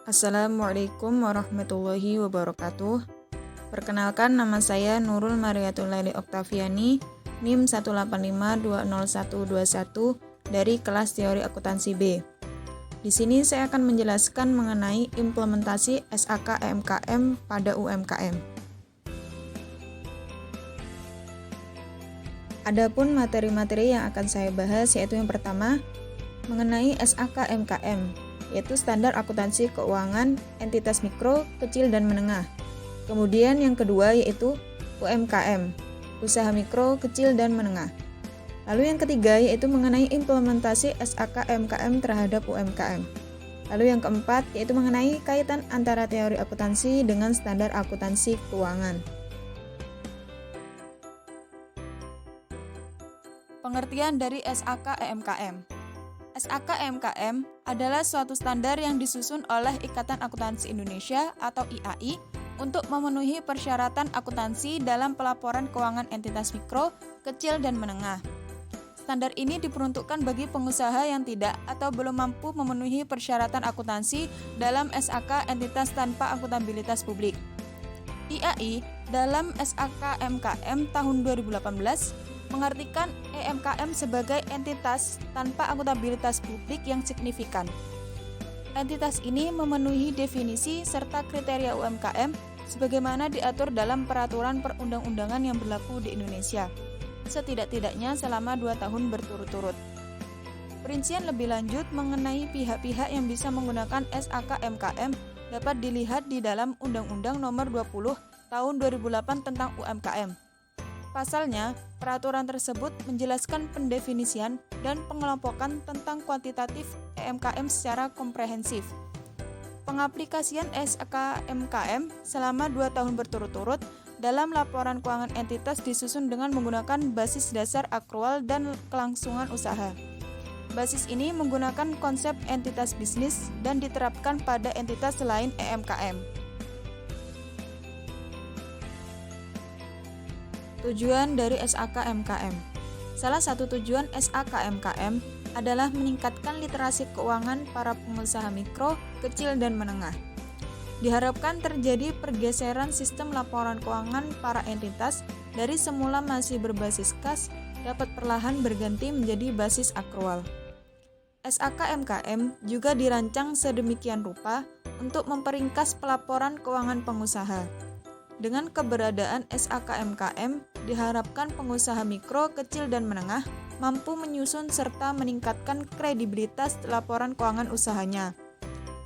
Assalamualaikum warahmatullahi wabarakatuh. Perkenalkan, nama saya Nurul Mariatul Laili Oktaviani, NIM 185202121 dari kelas Teori Akuntansi B. Di sini saya akan menjelaskan mengenai implementasi SAK EMKM pada UMKM. Adapun materi-materi yang akan saya bahas yaitu yang pertama, mengenai SAK EMKM, yaitu Standar Akuntansi Keuangan Entitas Mikro, Kecil, dan Menengah. Kemudian yang kedua yaitu UMKM, Usaha Mikro, Kecil, dan Menengah. Lalu yang ketiga yaitu mengenai implementasi SAK EMKM terhadap UMKM. Lalu yang keempat yaitu mengenai kaitan antara teori akuntansi dengan standar akuntansi keuangan. Pengertian dari SAK EMKM. SAK EMKM adalah suatu standar yang disusun oleh Ikatan Akuntansi Indonesia atau IAI untuk memenuhi persyaratan akuntansi dalam pelaporan keuangan entitas mikro, kecil, dan menengah. Standar ini diperuntukkan bagi pengusaha yang tidak atau belum mampu memenuhi persyaratan akuntansi dalam SAK entitas tanpa akuntabilitas publik. IAI dalam SAK EMKM tahun 2018 mengartikan EMKM sebagai entitas tanpa akuntabilitas publik yang signifikan. Entitas ini memenuhi definisi serta kriteria UMKM sebagaimana diatur dalam peraturan perundang-undangan yang berlaku di Indonesia, setidak-tidaknya selama 2 tahun berturut-turut. Perincian lebih lanjut mengenai pihak-pihak yang bisa menggunakan SAK EMKM dapat dilihat di dalam Undang-Undang Nomor 20 Tahun 2008 tentang UMKM. Pasalnya, peraturan tersebut menjelaskan pendefinisian dan pengelompokan tentang kuantitatif EMKM secara komprehensif. Pengaplikasian SAK EMKM selama 2 tahun berturut-turut dalam laporan keuangan entitas disusun dengan menggunakan basis dasar akrual dan kelangsungan usaha. Basis ini menggunakan konsep entitas bisnis dan diterapkan pada entitas selain EMKM. Tujuan dari SAK EMKM. Salah satu tujuan SAK EMKM adalah meningkatkan literasi keuangan para pengusaha mikro, kecil, dan menengah. Diharapkan terjadi pergeseran sistem laporan keuangan para entitas dari semula masih berbasis kas dapat perlahan berganti menjadi basis akrual. SAK EMKM juga dirancang sedemikian rupa untuk memperingkas pelaporan keuangan pengusaha. Dengan keberadaan SAK EMKM, diharapkan pengusaha mikro, kecil, dan menengah mampu menyusun serta meningkatkan kredibilitas laporan keuangan usahanya.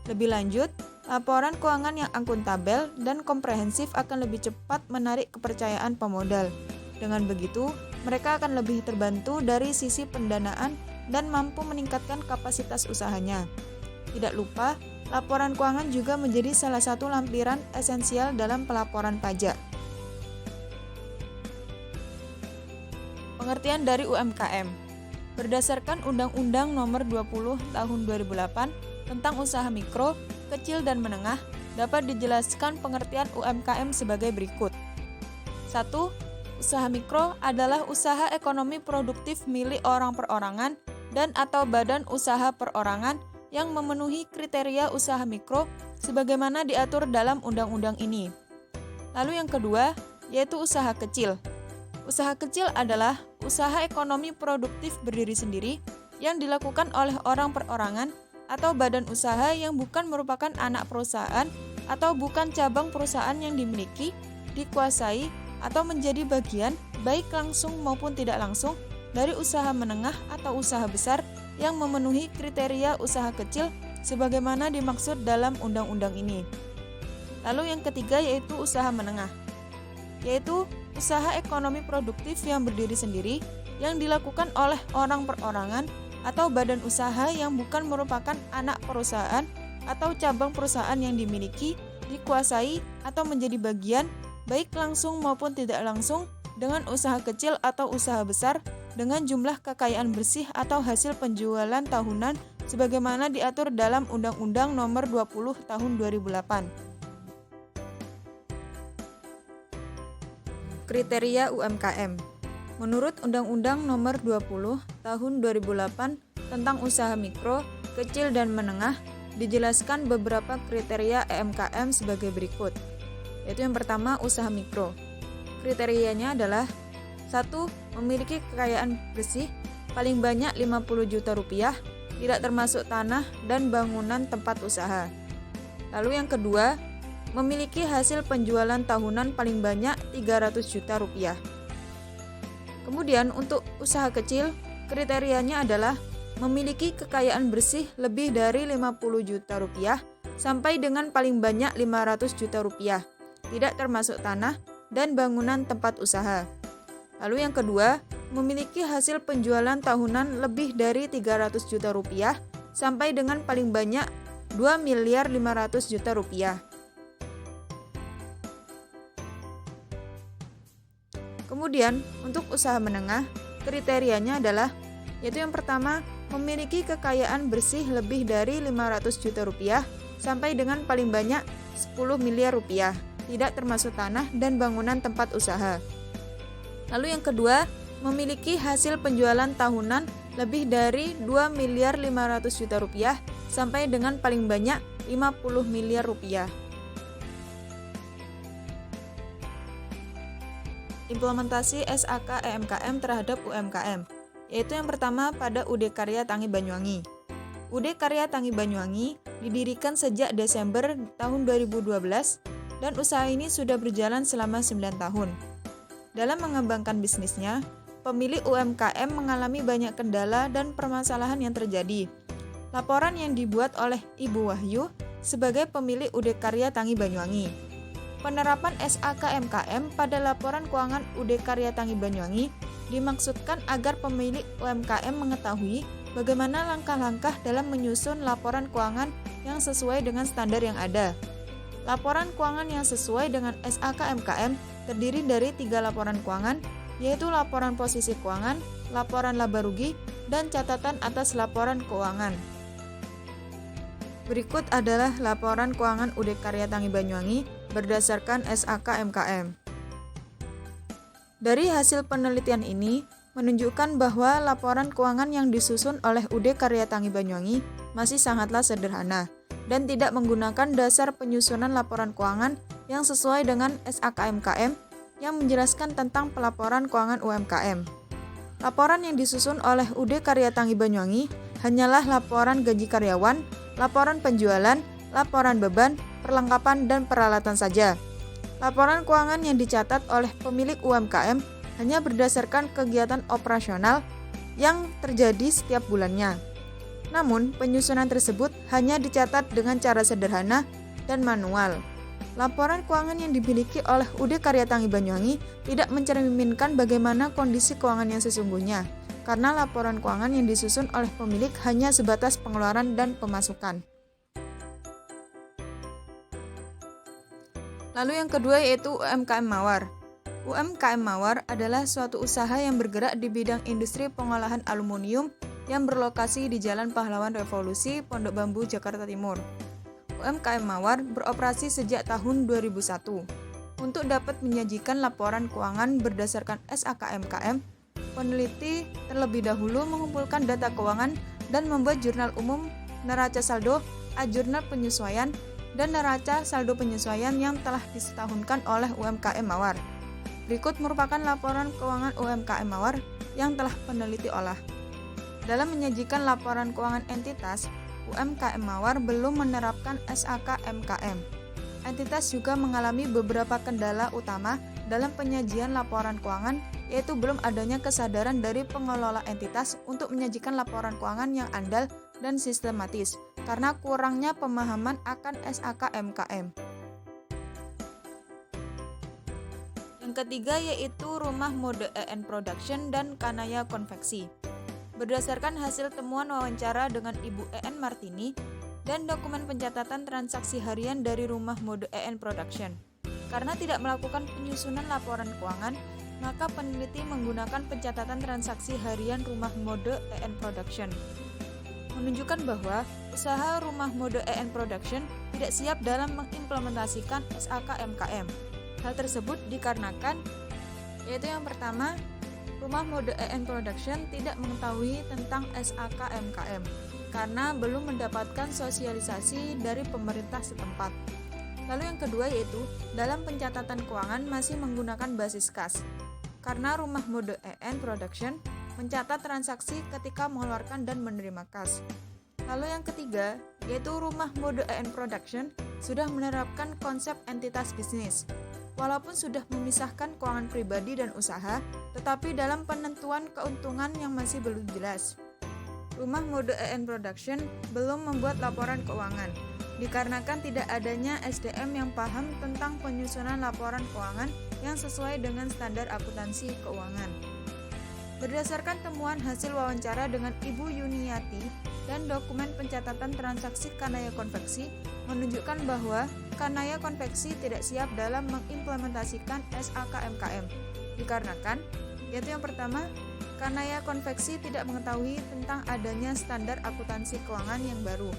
Lebih lanjut, laporan keuangan yang akuntabel dan komprehensif akan lebih cepat menarik kepercayaan pemodal. Dengan begitu, mereka akan lebih terbantu dari sisi pendanaan dan mampu meningkatkan kapasitas usahanya. Tidak lupa, laporan keuangan juga menjadi salah satu lampiran esensial dalam pelaporan pajak. Pengertian dari UMKM. Berdasarkan Undang-Undang Nomor 20 Tahun 2008 tentang usaha mikro, kecil, dan menengah, dapat dijelaskan pengertian UMKM sebagai berikut. 1. Usaha mikro adalah usaha ekonomi produktif milik orang perorangan dan atau badan usaha perorangan yang memenuhi kriteria usaha mikro sebagaimana diatur dalam undang-undang ini. Lalu yang kedua, yaitu usaha kecil. Usaha kecil adalah usaha ekonomi produktif berdiri sendiri yang dilakukan oleh orang perorangan atau badan usaha yang bukan merupakan anak perusahaan atau bukan cabang perusahaan yang dimiliki, dikuasai, atau menjadi bagian, baik langsung maupun tidak langsung, dari usaha menengah atau usaha besar yang memenuhi kriteria usaha kecil sebagaimana dimaksud dalam undang-undang ini. Lalu yang ketiga yaitu usaha menengah, yaitu usaha ekonomi produktif yang berdiri sendiri yang dilakukan oleh orang perorangan atau badan usaha yang bukan merupakan anak perusahaan atau cabang perusahaan yang dimiliki, dikuasai, atau menjadi bagian, baik langsung maupun tidak langsung, dengan usaha kecil atau usaha besar dengan jumlah kekayaan bersih atau hasil penjualan tahunan sebagaimana diatur dalam Undang-Undang Nomor 20 Tahun 2008. Kriteria UMKM. Menurut Undang-Undang Nomor 20 Tahun 2008 tentang usaha mikro, kecil, dan menengah, dijelaskan beberapa kriteria EMKM sebagai berikut. Yaitu yang pertama, usaha mikro. Kriterianya adalah 1. Memiliki kekayaan bersih paling banyak 50 juta rupiah, tidak termasuk tanah dan bangunan tempat usaha. Lalu yang kedua, memiliki hasil penjualan tahunan paling banyak 300 juta rupiah. Kemudian untuk usaha kecil, kriterianya adalah memiliki kekayaan bersih lebih dari 50 juta rupiah sampai dengan paling banyak 500 juta rupiah, tidak termasuk tanah dan bangunan tempat usaha. Lalu yang kedua, memiliki hasil penjualan tahunan lebih dari 300 juta rupiah sampai dengan paling banyak 2.500.000.000 rupiah. Kemudian, untuk usaha menengah, kriterianya adalah yaitu yang pertama, memiliki kekayaan bersih lebih dari 500 juta rupiah sampai dengan paling banyak 10 miliar rupiah, tidak termasuk tanah dan bangunan tempat usaha. Lalu yang kedua, memiliki hasil penjualan tahunan lebih dari 2.500.000.000 rupiah sampai dengan paling banyak 50 miliar rupiah. Implementasi SAK EMKM terhadap UMKM, yaitu yang pertama pada UD Karya Tangi Banyuwangi. UD Karya Tangi Banyuwangi didirikan sejak Desember tahun 2012 dan usaha ini sudah berjalan selama 9 tahun. Dalam mengembangkan bisnisnya, pemilik UMKM mengalami banyak kendala dan permasalahan yang terjadi. Laporan yang dibuat oleh Ibu Wahyu sebagai pemilik UD Karya Tangi Banyuwangi. Penerapan SAK EMKM pada laporan keuangan UD Karya Tangi Banyuwangi dimaksudkan agar pemilik UMKM mengetahui bagaimana langkah-langkah dalam menyusun laporan keuangan yang sesuai dengan standar yang ada. Laporan keuangan yang sesuai dengan SAK EMKM terdiri dari 3 laporan keuangan, yaitu laporan posisi keuangan, laporan laba rugi, dan catatan atas laporan keuangan. Berikut adalah laporan keuangan UD Karya Tangi Banyuwangi berdasarkan SAK EMKM. Dari hasil penelitian ini menunjukkan bahwa laporan keuangan yang disusun oleh UD Karya Tangi Banyuwangi masih sangatlah sederhana dan tidak menggunakan dasar penyusunan laporan keuangan yang sesuai dengan SAK EMKM yang menjelaskan tentang pelaporan keuangan UMKM. Laporan yang disusun oleh UD Karya Tangi Banyuwangi hanyalah laporan gaji karyawan, laporan penjualan, laporan beban, perlengkapan, dan peralatan saja. Laporan keuangan yang dicatat oleh pemilik UMKM hanya berdasarkan kegiatan operasional yang terjadi setiap bulannya. Namun, penyusunan tersebut hanya dicatat dengan cara sederhana dan manual. Laporan keuangan yang dimiliki oleh UD Karya Tangi Banyuwangi tidak mencerminkan bagaimana kondisi keuangan yang sesungguhnya, karena laporan keuangan yang disusun oleh pemilik hanya sebatas pengeluaran dan pemasukan. Lalu yang kedua yaitu UMKM Mawar. UMKM Mawar adalah suatu usaha yang bergerak di bidang industri pengolahan aluminium yang berlokasi di Jalan Pahlawan Revolusi, Pondok Bambu, Jakarta Timur. UMKM Mawar beroperasi sejak tahun 2001. Untuk dapat menyajikan laporan keuangan berdasarkan SAK EMKM, peneliti terlebih dahulu mengumpulkan data keuangan dan membuat jurnal umum, neraca saldo, jurnal penyesuaian, dan neraca saldo penyesuaian yang telah disetahunkan oleh UMKM Mawar. Berikut merupakan laporan keuangan UMKM Mawar yang telah peneliti olah. Dalam menyajikan laporan keuangan entitas, UMKM Mawar belum menerapkan SAK EMKM. Entitas juga mengalami beberapa kendala utama dalam penyajian laporan keuangan, yaitu belum adanya kesadaran dari pengelola entitas untuk menyajikan laporan keuangan yang andal dan sistematis, karena kurangnya pemahaman akan SAK EMKM. Yang ketiga yaitu Rumah Mode EN Production dan Kanaya Konveksi. Berdasarkan hasil temuan wawancara dengan Ibu EN Martini dan dokumen pencatatan transaksi harian dari Rumah Mode EN Production. Karena tidak melakukan penyusunan laporan keuangan, maka peneliti menggunakan pencatatan transaksi harian Rumah Mode EN Production. Menunjukkan bahwa usaha Rumah Mode EN Production tidak siap dalam mengimplementasikan SAK EMKM. Hal tersebut dikarenakan yaitu yang pertama, Rumah Mode EN Production tidak mengetahui tentang SAK EMKM. karena belum mendapatkan sosialisasi dari pemerintah setempat. Lalu yang kedua yaitu dalam pencatatan keuangan masih menggunakan basis kas, karena rumah mode EN Production mencatat transaksi ketika mengeluarkan dan menerima kas. Lalu yang ketiga yaitu rumah mode EN Production sudah menerapkan konsep entitas bisnis. Walaupun sudah memisahkan keuangan pribadi dan usaha, tetapi dalam penentuan keuntungan yang masih belum jelas. Rumah mode EN Production belum membuat laporan keuangan, dikarenakan tidak adanya SDM yang paham tentang penyusunan laporan keuangan yang sesuai dengan standar akuntansi keuangan. Berdasarkan temuan hasil wawancara dengan Ibu Yuniati dan dokumen pencatatan transaksi Kanaya Konveksi menunjukkan bahwa Kanaya Konveksi tidak siap dalam mengimplementasikan SAKMKM, dikarenakan yaitu yang pertama, Kanaya Konveksi tidak mengetahui tentang adanya standar akuntansi keuangan yang baru,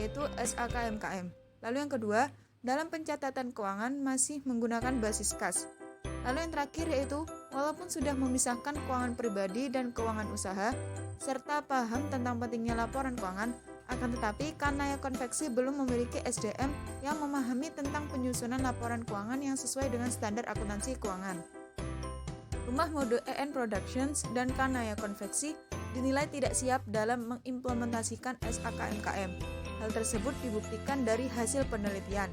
yaitu SAKMKM. Lalu yang kedua, dalam pencatatan keuangan masih menggunakan basis kas. Lalu yang terakhir yaitu, walaupun sudah memisahkan keuangan pribadi dan keuangan usaha, serta paham tentang pentingnya laporan keuangan, akan tetapi Kanaya Konveksi belum memiliki SDM yang memahami tentang penyusunan laporan keuangan yang sesuai dengan standar akuntansi keuangan. Rumah mode EN Productions dan Kanaya Konveksi dinilai tidak siap dalam mengimplementasikan SAKMKM. Hal tersebut dibuktikan dari hasil penelitian.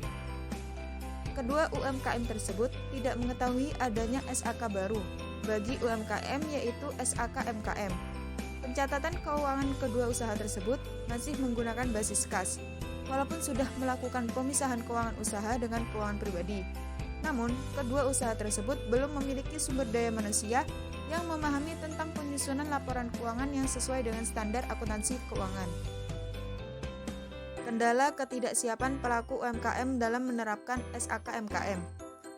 Kedua UMKM tersebut tidak mengetahui adanya SAK baru bagi UMKM yaitu SAKMKM. Pencatatan keuangan kedua usaha tersebut masih menggunakan basis kas, walaupun sudah melakukan pemisahan keuangan usaha dengan keuangan pribadi. Namun, kedua usaha tersebut belum memiliki sumber daya manusia yang memahami tentang penyusunan laporan keuangan yang sesuai dengan standar akuntansi keuangan. Kendala ketidaksiapan pelaku UMKM dalam menerapkan SAKMKM.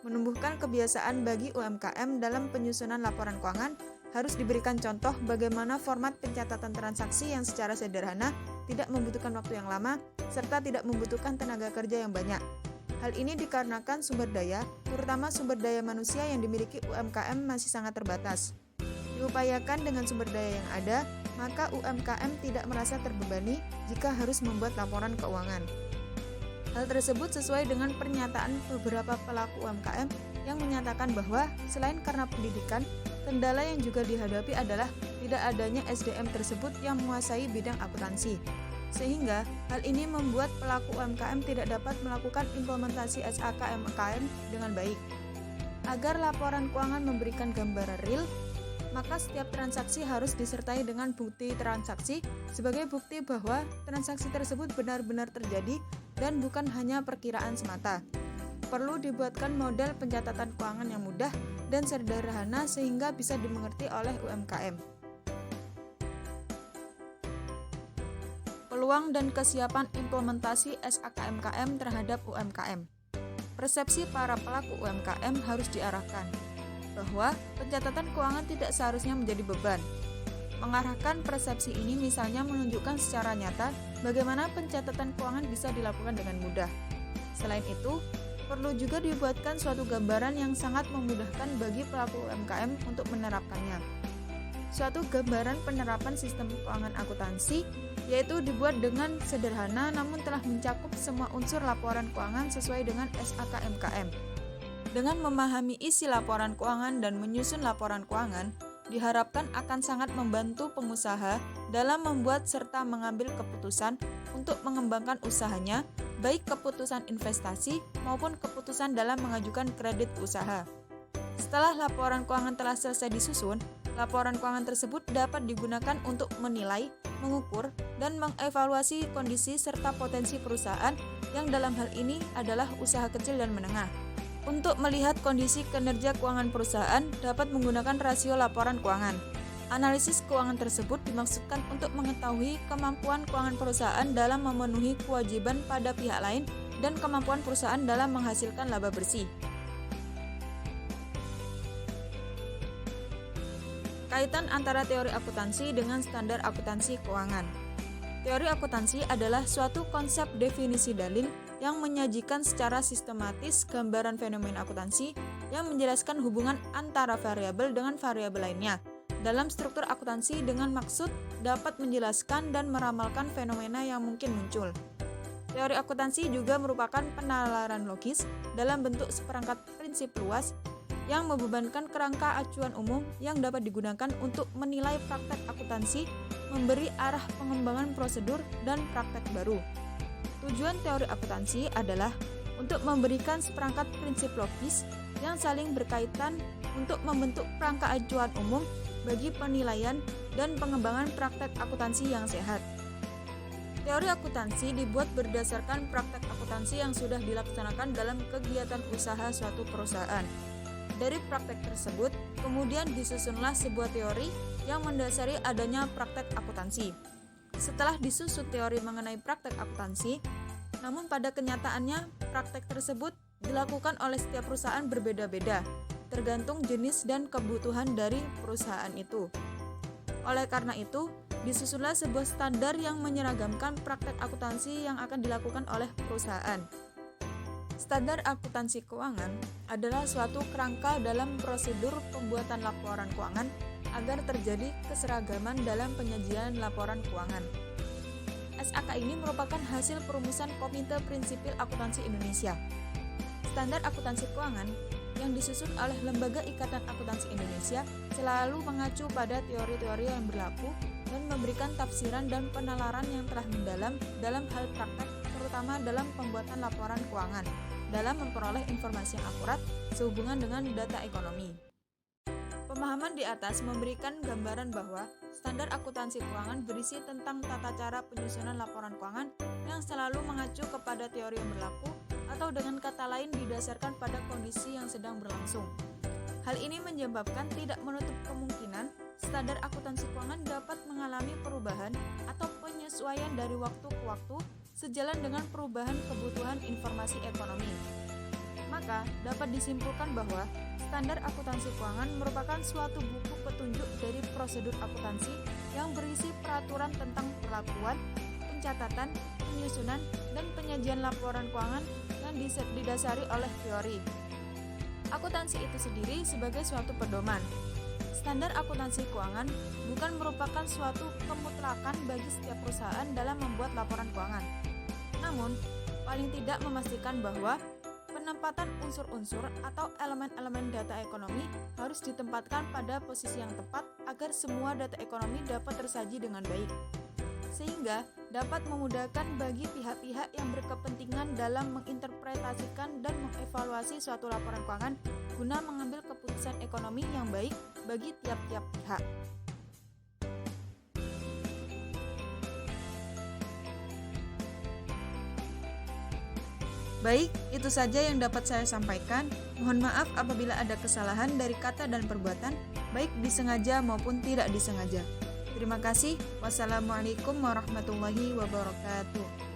Menumbuhkan kebiasaan bagi UMKM dalam penyusunan laporan keuangan harus diberikan contoh bagaimana format pencatatan transaksi yang secara sederhana, tidak membutuhkan waktu yang lama, serta tidak membutuhkan tenaga kerja yang banyak. Hal ini dikarenakan sumber daya, terutama sumber daya manusia yang dimiliki UMKM masih sangat terbatas. Diupayakan dengan sumber daya yang ada, maka UMKM tidak merasa terbebani jika harus membuat laporan keuangan. Hal tersebut sesuai dengan pernyataan beberapa pelaku UMKM yang menyatakan bahwa selain karena pendidikan, kendala yang juga dihadapi adalah tidak adanya SDM tersebut yang menguasai bidang akuntansi. Sehingga hal ini membuat pelaku UMKM tidak dapat melakukan implementasi SAKMKM dengan baik. Agar laporan keuangan memberikan gambaran real, maka setiap transaksi harus disertai dengan bukti transaksi sebagai bukti bahwa transaksi tersebut benar-benar terjadi dan bukan hanya perkiraan semata. Perlu dibuatkan model pencatatan keuangan yang mudah dan sederhana sehingga bisa dimengerti oleh UMKM. Peluang dan kesiapan implementasi SAKMKM terhadap UMKM. Persepsi para pelaku UMKM harus diarahkan bahwa pencatatan keuangan tidak seharusnya menjadi beban. Mengarahkan persepsi ini misalnya menunjukkan secara nyata bagaimana pencatatan keuangan bisa dilakukan dengan mudah. Selain itu, perlu juga dibuatkan suatu gambaran yang sangat memudahkan bagi pelaku UMKM untuk menerapkannya. Suatu gambaran penerapan sistem keuangan akuntansi yaitu dibuat dengan sederhana namun telah mencakup semua unsur laporan keuangan sesuai dengan SAKMKM. Dengan memahami isi laporan keuangan dan menyusun laporan keuangan, diharapkan akan sangat membantu pengusaha dalam membuat serta mengambil keputusan untuk mengembangkan usahanya, baik keputusan investasi maupun keputusan dalam mengajukan kredit usaha. Setelah laporan keuangan telah selesai disusun, laporan keuangan tersebut dapat digunakan untuk menilai, mengukur, dan mengevaluasi kondisi serta potensi perusahaan yang dalam hal ini adalah usaha kecil dan menengah. Untuk melihat kondisi kinerja keuangan perusahaan dapat menggunakan rasio laporan keuangan. Analisis keuangan tersebut dimaksudkan untuk mengetahui kemampuan keuangan perusahaan dalam memenuhi kewajiban pada pihak lain dan kemampuan perusahaan dalam menghasilkan laba bersih. Kaitan antara teori akuntansi dengan standar akuntansi keuangan. Teori akuntansi adalah suatu konsep definisi dalil yang menyajikan secara sistematis gambaran fenomena akuntansi yang menjelaskan hubungan antara variabel dengan variabel lainnya dalam struktur akuntansi dengan maksud dapat menjelaskan dan meramalkan fenomena yang mungkin muncul. Teori akuntansi juga merupakan penalaran logis dalam bentuk seperangkat prinsip luas yang membebankan kerangka acuan umum yang dapat digunakan untuk menilai praktek akuntansi, memberi arah pengembangan prosedur dan praktek baru. Tujuan teori akuntansi adalah untuk memberikan seperangkat prinsip logis yang saling berkaitan untuk membentuk kerangka acuan umum bagi penilaian dan pengembangan praktek akuntansi yang sehat. Teori akuntansi dibuat berdasarkan praktek akuntansi yang sudah dilaksanakan dalam kegiatan usaha suatu perusahaan. Dari praktek tersebut, kemudian disusunlah sebuah teori yang mendasari adanya praktek akuntansi. Setelah disusun teori mengenai praktek akuntansi, namun pada kenyataannya praktek tersebut dilakukan oleh setiap perusahaan berbeda-beda, tergantung jenis dan kebutuhan dari perusahaan itu. Oleh karena itu, disusunlah sebuah standar yang menyeragamkan praktek akuntansi yang akan dilakukan oleh perusahaan. Standar akuntansi keuangan adalah suatu kerangka dalam prosedur pembuatan laporan keuangan agar terjadi keseragaman dalam penyajian laporan keuangan. SAK ini merupakan hasil perumusan Komite Prinsipil Akuntansi Indonesia. Standar akuntansi keuangan yang disusun oleh Lembaga Ikatan Akuntansi Indonesia selalu mengacu pada teori-teori yang berlaku dan memberikan tafsiran dan penalaran yang telah mendalam dalam hal praktek, terutama dalam pembuatan laporan keuangan, dalam memperoleh informasi yang akurat sehubungan dengan data ekonomi. Pemahaman di atas memberikan gambaran bahwa standar akuntansi keuangan berisi tentang tata cara penyusunan laporan keuangan yang selalu mengacu kepada teori yang berlaku atau dengan kata lain didasarkan pada kondisi yang sedang berlangsung. Hal ini menyebabkan tidak menutup kemungkinan standar akuntansi keuangan dapat mengalami perubahan atau penyesuaian dari waktu ke waktu sejalan dengan perubahan kebutuhan informasi ekonomi. Maka, dapat disimpulkan bahwa standar akuntansi keuangan merupakan suatu buku petunjuk dari prosedur akuntansi yang berisi peraturan tentang perlakuan, pencatatan, penyusunan, dan penyajian laporan keuangan yang didasari oleh teori. Akuntansi itu sendiri sebagai suatu pedoman. Standar akuntansi keuangan bukan merupakan suatu kemutlakan bagi setiap perusahaan dalam membuat laporan keuangan. Namun, paling tidak memastikan bahwa penempatan unsur-unsur atau elemen-elemen data ekonomi harus ditempatkan pada posisi yang tepat agar semua data ekonomi dapat tersaji dengan baik, sehingga dapat memudahkan bagi pihak-pihak yang berkepentingan dalam menginterpretasikan dan mengevaluasi suatu laporan keuangan guna mengambil keputusan ekonomi yang baik bagi tiap-tiap pihak. Baik, itu saja yang dapat saya sampaikan. Mohon maaf apabila ada kesalahan dari kata dan perbuatan, baik disengaja maupun tidak disengaja. Terima kasih. Wassalamualaikum warahmatullahi wabarakatuh.